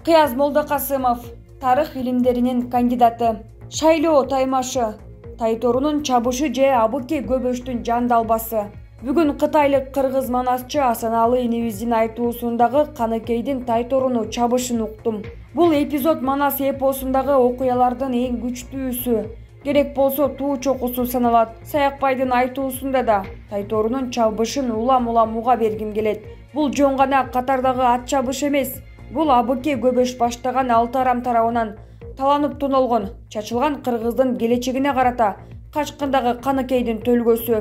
Кыяз Молдокасымов, тарых илимдеринин кандидаты. Шайлоо таймашы, Тайторунун чабышы же Абыке көбөштүн жандалбасы. Бүгүн кытайлык кыргыз манасчы Асаналы инебиздин айтуусундагы Каныкейдин Тайторуну чабышын уктум. Бул эпизод Манас эпосундагы окуялардын эң күчтүүсү. Керек болсо туу чокусу саналат. Саякбайдын айтуусунда да Тайторунун чабышын улам-улам уга бергим келет. Бул жөн гана катардагы ат чабыш эмес. Бул Абыке көбөш баштаган Алты Арам тарабынан таланып тонолгон, чачылган кыргыздын келечегине карата качкындагы Каныкейдин төлгөсү.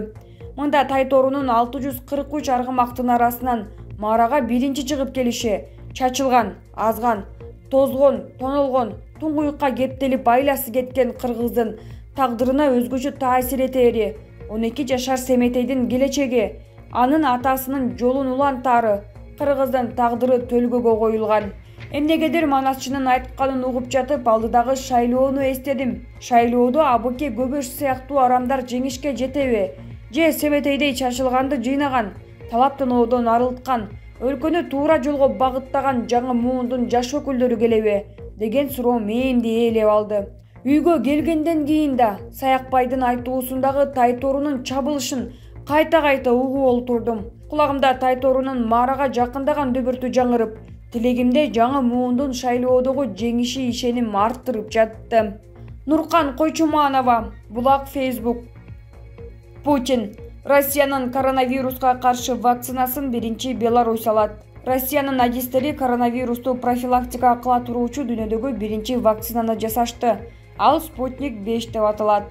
Мында Тайторунун 643 аргымактын арасынан Марага биринчи чыгып келиши, чачылган, азган, тозгон, тонолгон, туңгуюкка кептелип айласы кеткен кыргыздын тагдырына өзгөчө таасир этери 12 жашар Семетейдин келечеги, анын атасынын жолун улантаары, кыргыздын тагдыры төлгөгө коюлган. Эмнегедир манасчынын айтканын угуп жатып, алдыдагы шайлоону эстедим. Шайлоодо Абыке көбөш сыяктуу арамдар жеңишке жетеби? Же Семетейдей чачылганды жыйнаган, талаптын оодон арылткан, өлкөнү туура жолго багыттаган жаңы муундун жаш өкүлдөрү келеби деген суроо мээмди ээлеп алды. Үйгө келгенден кийин да Саякбайдын айтуусундагы Тайторунун чабылышын кайта-кайта угуп олтурдум. Кулагымда Тайторунун Марага жакындаган дүбүртү жаңырып, тилегимде жаңы муундун шайлоодогу жеңиши ишеним арттырып жатты. Нуркан Койчуманова, Булак, Facebook. Путин Россиянын коронавируска каршы вакцинасын биринчи Беларусь алат. Россиянын адистери коронавирусту профилактика кыла туруучу дүйнөдөгү биринчи вакцинаны жасашты. Ал Спутник 5 деп аталат.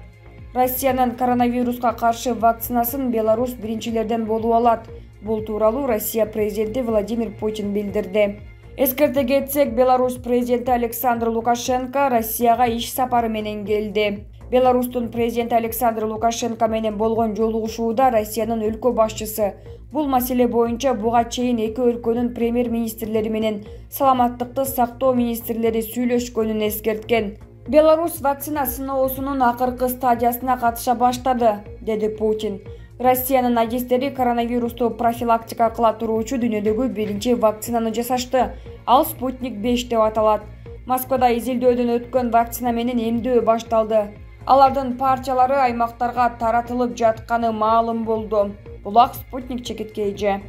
Россиянын коронавируска каршы вакцинасын Беларусь биринчилерден болуп алат. Бул тууралуу Россия президенти Владимир Путин билдирди. Эскерте кетсек, Беларусь президенти Александр Лукашенко Россияга иш сапары менен келди. Беларустун президенти Александр Лукашенко менен болгон жолугушууда Россиянын өлкө башчысы бул маселе боюнча буга чейин эки өлкөнүн премьер-министрлери менен саламаттыкты сактоо министрлери сүйлөшкөнүн эскерткен. Беларусь вакцина сыноосунун акыркы стадиясына катыша баштады, деди Путин. Россиянын адистери коронавирусту профилактика кыла туруучу дүйнөдөгү биринчи вакцинаны жасашты. Ал Спутник 5 деп аталат. Москвада изилдөөдөн өткөн вакцина менен эмдөө башталды. Алардын парчалары аймактарга таратылып жатканы маалым болду. Булак, Спутник чекиткейже.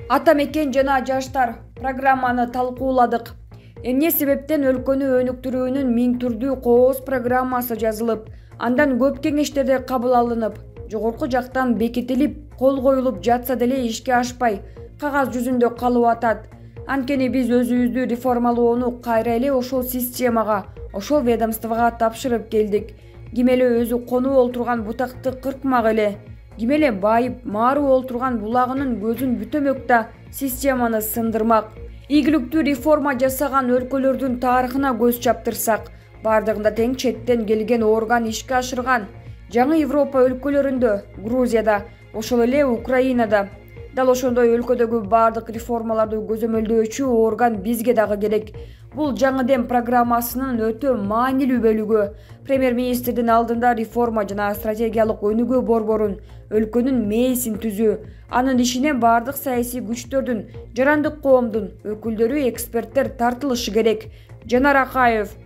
Ата мекен жана жаштар программаны талкууладык. Эмне себептен өлкөнү өнүктүрүүнүн миң түрдүү кооз программасы жазылып, андан көп кеңештерде кабыл алынып, жогорку жактан бекитилип, кол коюлуп жатса деле ишке ашпай, кагаз жүзүндө калып атат. Анткени биз өзүбүздү реформалоону кайра эле ошол системага, ошол ведомствого тапшырып келдик. Ким эле өзү конуп олтурган бутакты кыркмак эле, ким эле байып, маарып олтурган булагынын көзүн бүтөмөк да системаны сындырмак. Ийгиликтүү реформа жасаган өлкөлөрдүн тарыхына көз чаптырсак, бардыгында тең четтен келген орган ишке ашырган. Жаңы Европа өлкөлөрүндө, Грузияда, ошол эле Украинада. Дал ошондой өлкөдөгү бардык реформаларды көзөмөлдөөчү орган бизге дагы керек. Бул жаңы дем программасынын өтө маанилүү бөлүгү. Премьер-министрдин алдында реформа жана стратегиялык өнүгүү борборун, өлкөнүн мээсин түзүү. Анын ишине бардык саясий күчтөрдүн, жарандык коомдун өкүлдөрү, эксперттер тартылышы керек. Жанар Акаев.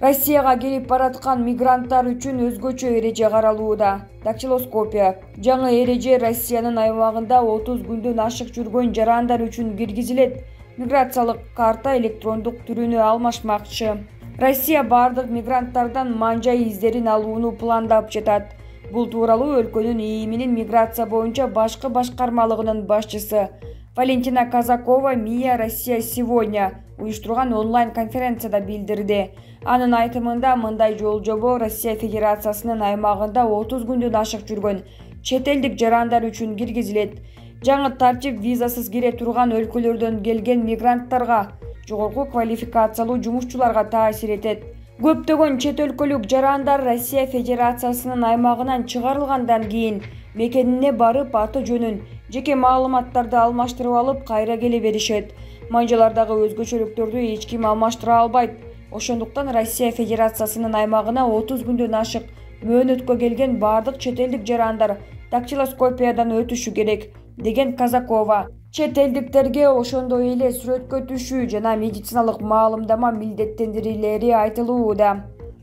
Россияга келип бараткан мигранттар үчүн өзгөчө эреже каралууда. Дактилоскопия. Жаңы эреже Россиянын аймагында 30 күндөн ашык жүргөн жарандар үчүн киргизилет. Миграциялык карта электрондук түрүнө алмашмакчы. Россия бардык мигранттардан ман-жай издерин алууну пландап жатат. Бул тууралуу өлкөнүн ИИМинин миграция боюнча башкы башкармалыгынын башчысы Валентина Казакова «Мия Россия сегодня» уюштурган онлайн конференцияда билдирди. Анын айтымында мындай жол-жобо Россия Федерациясынын аймагында 30 күндөн ашык жүргөн чет элдик жарандар үчүн киргизилет. Жаңы тартип визасыз кире турган өлкөлөрдөн келген мигранттарга, жогорку квалификациялуу жумушчуларга таасир этет. Көптөгөн чет өлкөлүк жарандар Россия Федерациясынын аймагынан чыгарылгандан кийин мекенине барып аты жөнүн, жеке маалыматтарды алмаштырып алып кайра келе беришет. Манжалардагы өзгөчөлүктөрдү эч ким алмаштыра албайт. Ошондуктан Россия Федерациясынын аймагына 30 күндөн ашык мөөнөткө келген бардык чет элдик жарандар дактилоскопиядан өтүшү керек, деген Казакова. Чет элдиктерге ошондой эле сүрөткө түшүү жана медициналык маалымдама милдеттендирилери айтылууда.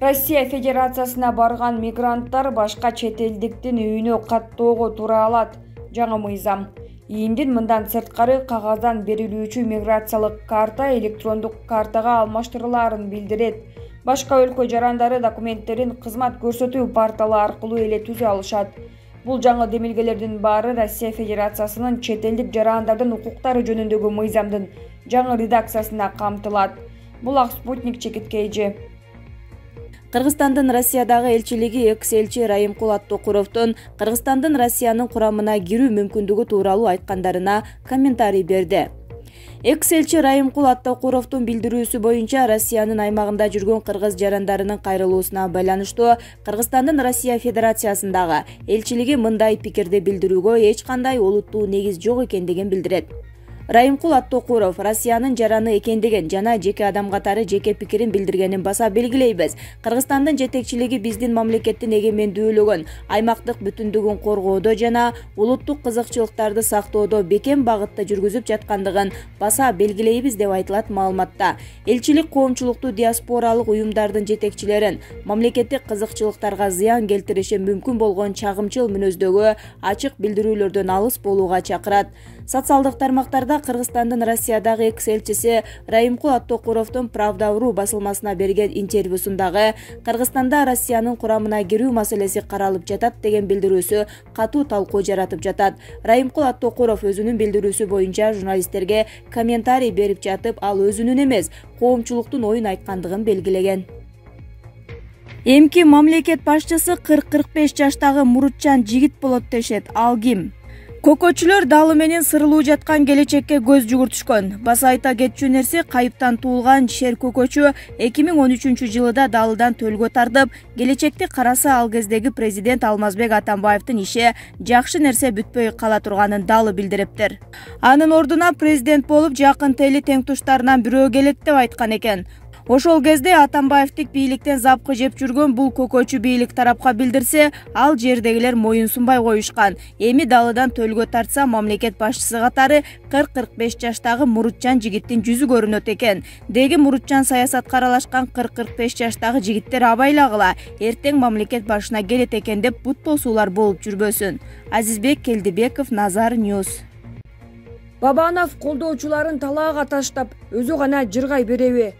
Россия Федерациясына барган мигранттар башка чет элдиктин үйүнө каттоого туура алат. Жаңы мыйзам ийиндин мындан сырткары кагаздан берилүүчү миграциялык карта электрондук картага алмаштырылаарын билдирет. Башка өлкө жарандары документтерин кызмат көрсөтүү порталы аркылуу эле түзө алышат. Бул жаңы демилгелердин баары Россия Федерациясынын чет элдик жарандардын укуктары жөнүндөгү мыйзамдын жаңы редакциясына камтылат. Булак Спутник чекиткейжи. Кыргызстандын Россиядагы элчилиги экс-элчи Райымкул Аттокуровдун Кыргызстандын Россиянын курамына кирүү мүмкүндүгү тууралуу айткандарына комментарий берди. Экс-элчи Райымкул Аттокуровдун билдирүүсү боюнча Россиянын аймагында жүргөн кыргыз жарандарынын кайрылуусуна байланыштуу Кыргызстандын Россия Федерациясындагы элчилиги мындай пикирди билдирүүгө эч кандай олуттуу негиз жок экендигин билдирет. Райымкул Аттокуров Россиянын жараны экендигин жана жеке адам катары жеке пикирин билдиргенин баса белгилейбиз. Кыргызстандын жетекчилиги биздин мамлекеттин эгемендүүлүгүн, аймактык бүтүндүгүн коргоодо жана улуттук кызыкчылыктарды сактоодо бекем багытта жүргүзүп жаткандыгын баса белгилейбиз деп айтылат маалыматта. Элчилик коомчулукту диаспоралык уюмдардын жетекчилерин мамлекеттик кызыкчылыктарга зыян келтириши мүмкүн болгон чагымчыл мүнөздөгү ачык билдирүүлөрдөн алыс болууга чакырат. Социалдык тармактарда Кыргызстандын Россиядагы экс-элчиси Райымкул Аттокуровдун Правда.ру басылмасына берген интервьюсундагы Кыргызстанда Россиянын курамына кирүү маселеси каралып жатат деген билдирүүсү катуу талкуу жаратып жатат. Райымкул Аттокуров өзүнүн билдирүүсү боюнча журналисттерге комментарий берип жатып, ал өзүнүн эмес, коомчулуктун оюн айткандыгын белгилеген. Эмки мамлекет башчысы 40-45 жаштагы мурутчан жигит болот дешет. Ал ким? Көкөчүлөр далы менен сырылуу жаткан келечекке көз жүгүртүшкөн. Баса айта кетчү нерсе, кайыптан туулган шер көкөчү 2013-жылыда далыдан төлгө тартып, келечекти караса ал кездеги президент Алмазбек Атамбаевдин иши жакшы нерсе бүтпөй кала турганын далы билдирептир. Анын ордуна президент болуп жакын тели теңтуштарынан бирөө келет деп айткан экен. Ошол кезде Атамбаевдик бийликтен запкы жеп жүргөн бул көкөчү бийлик тарапка билдирсе, ал жердегилер моюн сунбай коюшкан. Эми далыдан төлгө тартса, мамлекет башчысы катары 40-45 жаштагы мурутчан жигиттин жүзү көрүнөт экен. Деги мурутчан саясатка аралашкан 40-45 жаштагы жигиттер абайлагыла, эртең мамлекет башына келет экен деп бут тосуулар болуп жүрбөсүн. Азизбек Келдибеков, Назар Ньюс. Бабанов колдоочуларын талаага таштап, өзү гана жыргай береби?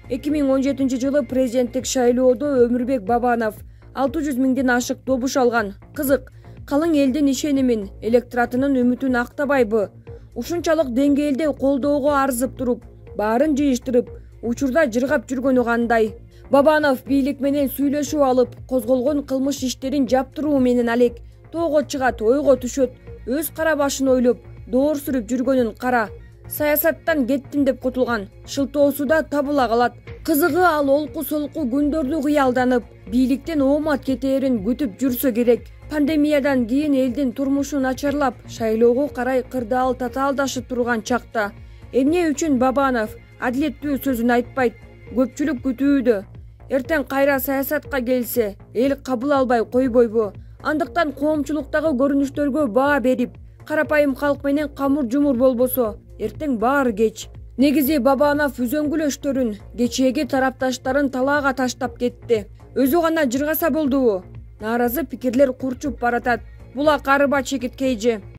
2017-жылы президенттик шайлоодо Өмүрбек Бабанов 600 миңден ашык добуш алган. Кызык, калың элдин ишенимин, электоратынын үмүтүн актабайбы? Ушунчалык деңгээлде колдоого арзып туруп, баарын жыйыштырып, учурда жыргап жүргөнү кандай? Бабанов бийлик менен сүйлөшүү алып, козголгон кылмыш иштерин жаптыруу менен алек тоого чыгат, ойго түшөт, өз кара башын ойлоп, доор сүрүп жүргөнүн кара. Саясаттан кеттим деп кутулган, шылтоосу да табыла калат. Кызыгы ал олку-солку күндөрдү кыялданып, бийликтен оомат кетээрин күтүп жүрсө керек. Пандемиядан кийин элдин турмушу начарлап, шайлоого карай кырдаал татаалдашып турган чакта эмне үчүн Бабанов адилеттүү сөзүн айтпайт? Көпчүлүк күтүүдө. Эртең кайра саясатка келсе, эл кабыл албай койбойбу? Андыктан коомчулуктагы көрүнүштөргө баа берип, карапайым калк менен камыр жумур болбосо, эртең баары кеч. Негизи Бабанов үзөңгүлөштөрүн, кечээги тарапташтарын талаага таштап кетти. Өзү гана жыргаса болдубу? Нааразы пикирлер курчуп баратат. Булак Арыба чекиткейжи.